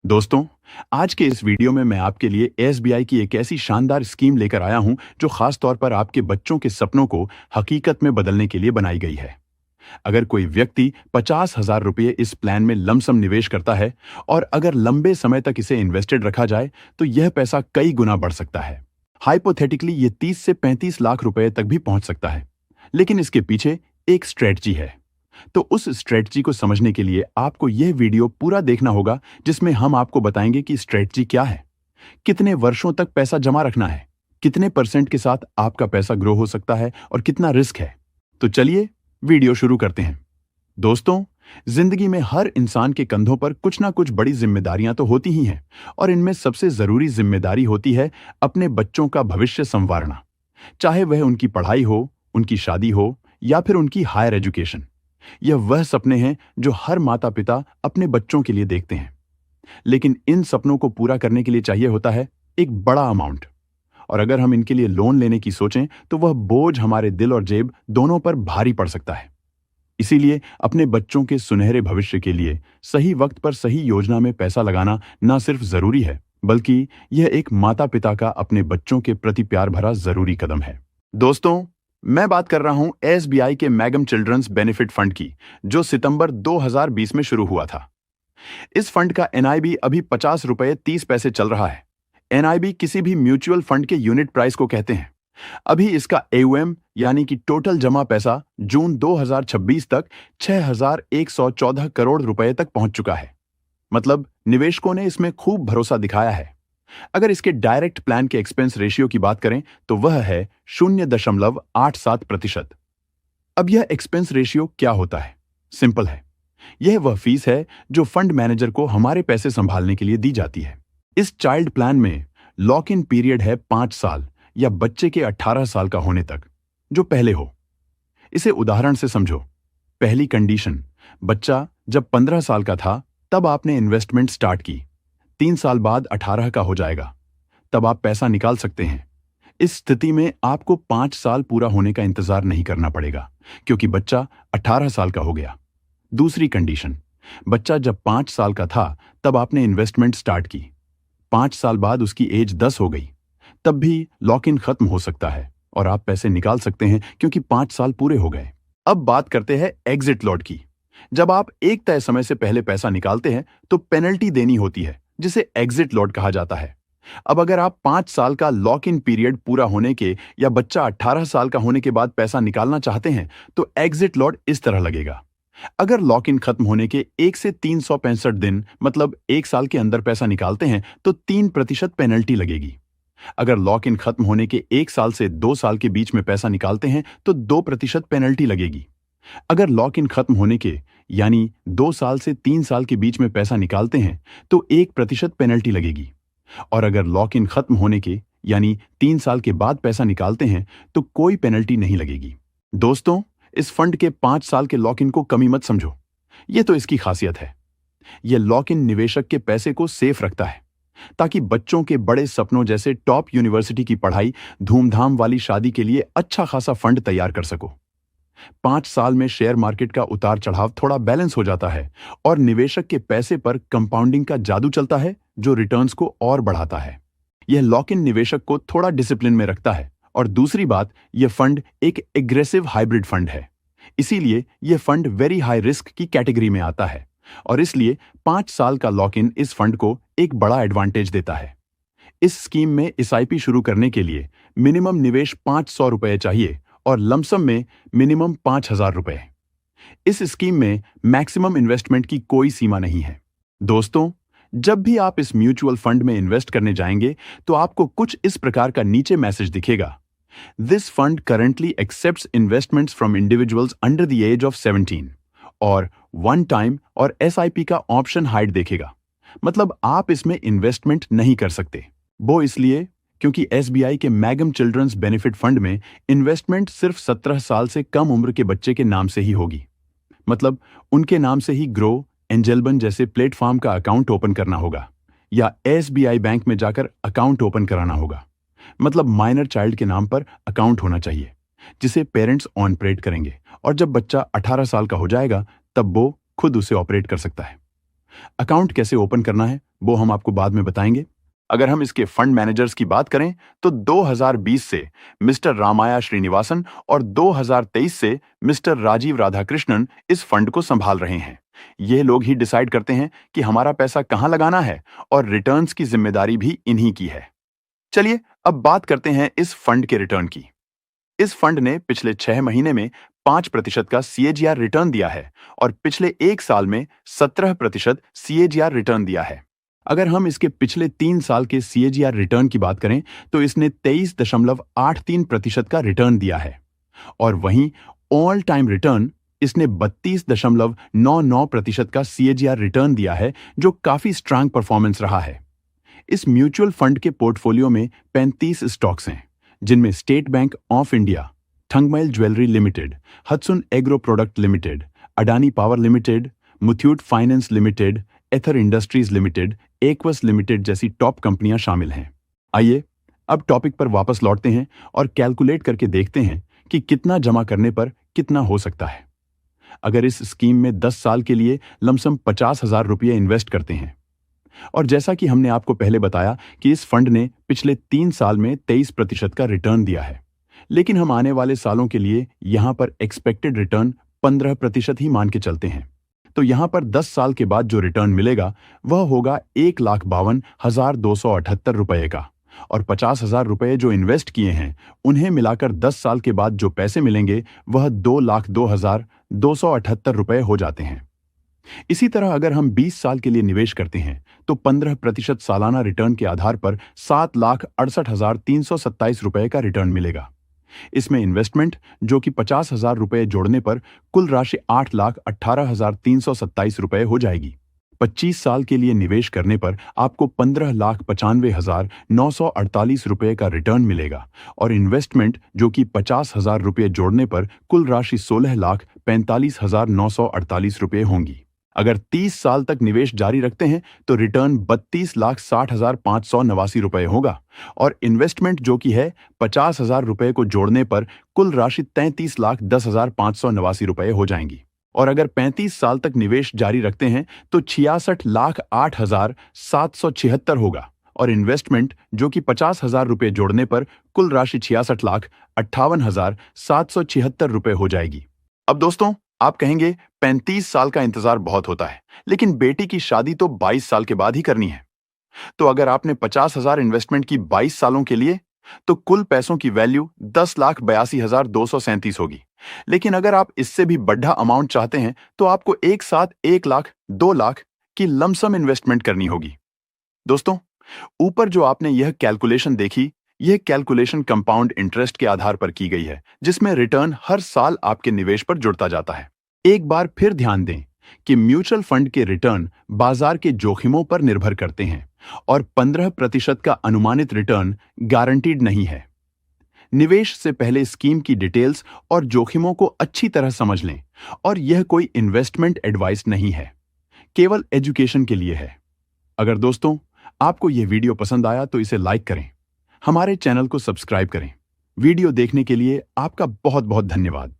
दोस्तों, आज के इस वीडियो में मैं आपके लिए एसबीआई की एक ऐसी शानदार स्कीम लेकर आया हूं जो खास तौर पर आपके बच्चों के सपनों को हकीकत में बदलने के लिए बनाई गई है। अगर कोई व्यक्ति 50,000 रुपये इस प्लान में लमसम निवेश करता है और अगर लंबे समय तक इसे इन्वेस्टेड रखा जाए तो यह पैसा कई गुना बढ़ सकता है। हाइपोथेटिकली ये 30 से 35 लाख रुपए तक भी पहुंच सकता है। लेकिन इसके पीछे एक स्ट्रेटजी है। तो उस स्ट्रेटजी को समझने के लिए आपको यह वीडियो पूरा देखना होगा, जिसमें हम आपको बताएंगे कि स्ट्रेटजी क्या है, कितने वर्षों तक पैसा जमा रखना है, कितने परसेंट के साथ आपका पैसा ग्रो हो सकता है और कितना रिस्क है। तो चलिए वीडियो शुरू करते हैं। दोस्तों, जिंदगी में हर इंसान के कंधों पर कुछ ना कुछ बड़ी जिम्मेदारियां तो होती ही हैं और इनमें सबसे जरूरी जिम्मेदारी होती है अपने बच्चों का भविष्य संवारना। चाहे वह उनकी पढ़ाई हो, उनकी शादी हो या फिर उनकी हायर एजुकेशन। यह वह सपने हैं जो हर माता पिता अपने बच्चों के लिए देखते हैं। लेकिन इन सपनों को पूरा करने के लिए चाहिए होता है एक बड़ा अमाउंट। और अगर हम इनके लिए लोन लेने की सोचें तो वह बोझ हमारे दिल और जेब दोनों पर भारी पड़ सकता है। इसीलिए अपने बच्चों के सुनहरे भविष्य के लिए सही वक्त पर सही योजना में पैसा लगाना न सिर्फ जरूरी है, बल्कि यह एक माता पिता का अपने बच्चों के प्रति प्यार भरा जरूरी कदम है। दोस्तों, मैं बात कर रहा हूं एसबीआई के मैगम चिल्ड्रंस बेनिफिट फंड की, जो सितंबर 2020 में शुरू हुआ था। इस फंड का एनआईबी अभी 50 रुपये 30 पैसे चल रहा है। एनआईबी किसी भी म्यूचुअल फंड के यूनिट प्राइस को कहते हैं। अभी इसका एयूएम यानी कि टोटल जमा पैसा जून 2026 तक 6,114 करोड़ रुपए तक पहुंच चुका है। मतलब निवेशकों ने इसमें खूब भरोसा दिखाया है। अगर इसके डायरेक्ट प्लान के एक्सपेंस रेशियो की बात करें तो वह है 0.87%। अब यह एक्सपेंस रेशियो क्या होता है? सिंपल है। यह वह फीस है जो फंड मैनेजर को हमारे पैसे संभालने के लिए दी जाती है। इस चाइल्ड प्लान में लॉक इन पीरियड है 5 साल या बच्चे के 18 साल का होने तक, जो पहले हो। इसे उदाहरण से समझो। पहली कंडीशन, बच्चा जब 15 साल का था तब आपने इन्वेस्टमेंट स्टार्ट की। 3 साल बाद 18 का हो जाएगा, तब आप पैसा निकाल सकते हैं। इस स्थिति में आपको 5 साल पूरा होने का इंतजार नहीं करना पड़ेगा, क्योंकि बच्चा 18 साल का हो गया। दूसरी कंडीशन, बच्चा जब 5 साल का था तब आपने इन्वेस्टमेंट स्टार्ट की। 5 साल बाद उसकी एज 10 हो गई, तब भी लॉक इन खत्म हो सकता है और आप पैसे निकाल सकते हैं, क्योंकि 5 साल पूरे हो गए। अब बात करते हैं एग्जिट लॉट की। जब आप एक तय समय से पहले पैसा निकालते हैं तो पेनल्टी देनी होती है, जिसे एग्जिट लॉट कहा जाता है। अब अगर आप 5 साल का लॉक इन पीरियड पूरा होने के या बच्चा 18 साल का होने के बाद पैसा निकालना चाहते हैं तो एग्जिट लॉट इस तरह लगेगा। अगर लॉक इन खत्म होने के 1 से 365 दिन मतलब 1 साल के अंदर पैसा निकालते हैं तो 3% पेनल्टी लगेगी। अगर लॉक इन खत्म होने के 1 साल से 2 साल के बीच में पैसा निकालते हैं तो 2% पेनल्टी लगेगी। अगर लॉक इन खत्म होने के यानी 2 साल से 3 साल के बीच में पैसा निकालते हैं तो 1% पेनल्टी लगेगी। और अगर लॉक इन खत्म होने के यानी 3 साल के बाद पैसा निकालते हैं तो कोई पेनल्टी नहीं लगेगी। दोस्तों, इस फंड के 5 साल के लॉक इन को कमी मत समझो। यह तो इसकी खासियत है। यह लॉक इन निवेशक के पैसे को सेफ रखता है, ताकि बच्चों के बड़े सपनों जैसे टॉप यूनिवर्सिटी की पढ़ाई, धूमधाम वाली शादी के लिए अच्छा खासा फंड तैयार कर सको। 5 साल में शेयर मार्केट का उतार चढ़ाव थोड़ा बैलेंस हो जाता है और निवेशक के पैसे पर कंपाउंडिंग का जादू चलता है, जो रिटर्न्स को और बढ़ाता है। यह लॉक इन निवेशक को थोड़ा डिसिप्लिन में रखता है। और दूसरी बात, यह फंड एक एग्रेसिव हाइब्रिड फंड है। इसीलिए यह फंड वेरी हाई रिस्क की कैटेगरी में आता है और इसलिए 5 साल का लॉक इन इस फंड को एक बड़ा एडवांटेज देता है। इस स्कीम में एसआईपी शुरू करने के लिए मिनिमम निवेश 500 रुपए चाहिए और लमसम में मिनिमम 5,000 रुपए। इस स्कीम में मैक्सिमम इन्वेस्टमेंट की कोई सीमा नहीं है। दोस्तों, जब भी आप इस म्यूचुअल फंड में इन्वेस्ट करने जाएंगे तो आपको कुछ इस प्रकार का नीचे मैसेज दिखेगा। This fund currently accepts investments from individuals under the age of 17 और वन टाइम और एसआईपी का ऑप्शन हाइड देखेगा। मतलब आप इसमें इन्वेस्टमेंट नहीं कर सकते। वो इसलिए क्योंकि एसबीआई के मैगम चिल्ड्रंस बेनिफिट फंड में इन्वेस्टमेंट सिर्फ 17 साल से कम उम्र के बच्चे के नाम से ही होगी। मतलब उनके नाम से ही ग्रो, एंजेलबन जैसे प्लेटफॉर्म का अकाउंट ओपन करना होगा या एसबीआई बैंक में जाकर अकाउंट ओपन कराना होगा। मतलब माइनर चाइल्ड के नाम पर अकाउंट होना चाहिए, जिसे पेरेंट्स ऑपरेट करेंगे और जब बच्चा 18 साल का हो जाएगा तब वो खुद उसे ऑपरेट कर सकता है। अकाउंट कैसे ओपन करना है वो हम आपको बाद में बताएंगे। अगर हम इसके फंड मैनेजर्स की बात करें तो 2020 से मिस्टर रामाया श्रीनिवासन और 2023 से मिस्टर राजीव राधाकृष्णन इस फंड को संभाल रहे हैं। ये लोग ही डिसाइड करते हैं कि हमारा पैसा कहां लगाना है और रिटर्न्स की जिम्मेदारी भी इन्हीं की है। चलिए अब बात करते हैं इस फंड के रिटर्न की। इस फंड ने पिछले 6 महीने में 5% का CAGR रिटर्न दिया है और पिछले 1 साल में 17% CAGR रिटर्न दिया है। अगर हम इसके पिछले 3 साल के CAGR रिटर्न की बात करें तो इसने 23.83% का रिटर्न दिया है और वहीं ऑल टाइम रिटर्न इसने 32.99% का CAGR रिटर्न दिया है, जो काफी स्ट्रांग परफॉर्मेंस रहा है। इस म्यूचुअल फंड के पोर्टफोलियो में 35 स्टॉक्स हैं, जिनमें State Bank of India, Thangamayil Jewellery Limited, Hatsun Agro Product Limited, Adani Power Limited, Muthoot Finance Limited, Aether Industries Limited, Aequs Limited जैसी टॉप कंपनियां शामिल हैं। आइए अब टॉपिक पर वापस लौटते हैं और कैलकुलेट करके देखते हैं कि कितना जमा करने पर कितना हो सकता है। अगर इस स्कीम में 10 साल के लिए लमसम 50,000 रुपये इन्वेस्ट करते हैं, और जैसा कि हमने आपको पहले बताया कि इस फंड ने पिछले 3 साल में 23% का रिटर्न दिया है, लेकिन हम आने वाले सालों के लिए यहां पर एक्सपेक्टेड रिटर्न 15% ही मान के चलते हैं। तो यहां पर 10 साल के बाद जो रिटर्न मिलेगा वह होगा 1,52,278 रुपये का, और 50,000 रुपये जो इन्वेस्ट किए हैं उन्हें मिलाकर 10 साल के बाद जो पैसे मिलेंगे वह 2,02,278 रुपये हो जाते हैं। इसी तरह अगर हम 20 साल के लिए निवेश करते हैं तो 15% सालाना रिटर्न के आधार पर 7,68,327 रुपये का रिटर्न मिलेगा। इसमें इन्वेस्टमेंट जो कि 50,000 रुपये जोड़ने पर कुल राशि 8,18,327 रुपये हो जाएगी। 25 साल के लिए निवेश करने पर आपको 15,95,948 रुपये का रिटर्न मिलेगा और इन्वेस्टमेंट जो कि 50,000 रुपये जोड़ने पर कुल राशि 16,45,948 रुपये होंगी। अगर 30 साल तक निवेश जारी रखते हैं तो रिटर्न 32,60,589 रुपये होगा और इन्वेस्टमेंट जो कि है 50,000 रुपये को जोड़ने पर कुल राशि 33,10,589 रुपये हो जाएंगी। और अगर 35 साल तक निवेश जारी रखते हैं तो 66,08,776 होगा और इन्वेस्टमेंट जो कि 50,000 रुपये जोड़ने पर कुल राशि 66,58,776 रुपये हो जाएगी। अब दोस्तों आप कहेंगे 35 साल का इंतजार बहुत होता है, लेकिन बेटी की शादी तो 22 साल के बाद ही करनी है। तो अगर आपने 50,000 इन्वेस्टमेंट की 22 सालों के लिए तो कुल पैसों की वैल्यू 10,82,237 होगी। लेकिन अगर आप इससे भी बड़ा अमाउंट चाहते हैं तो आपको एक साथ 1 लाख 2 लाख की लमसम इन्वेस्टमेंट करनी होगी। दोस्तों ऊपर जो आपने यह कैलकुलेशन देखी, यह कैलकुलेशन कंपाउंड इंटरेस्ट के आधार पर की गई है, जिसमें रिटर्न हर साल आपके निवेश पर जुड़ता जाता है। एक बार फिर ध्यान दें कि म्यूचुअल फंड के रिटर्न बाजार के जोखिमों पर निर्भर करते हैं और 15% का अनुमानित रिटर्न गारंटीड नहीं है। निवेश से पहले स्कीम की डिटेल्स और जोखिमों को अच्छी तरह समझ लें, और यह कोई इन्वेस्टमेंट एडवाइस नहीं है, केवल एजुकेशन के लिए है। अगर दोस्तों आपको यह वीडियो पसंद आया तो इसे लाइक करें, हमारे चैनल को सब्सक्राइब करें। वीडियो देखने के लिए आपका बहुत बहुत धन्यवाद।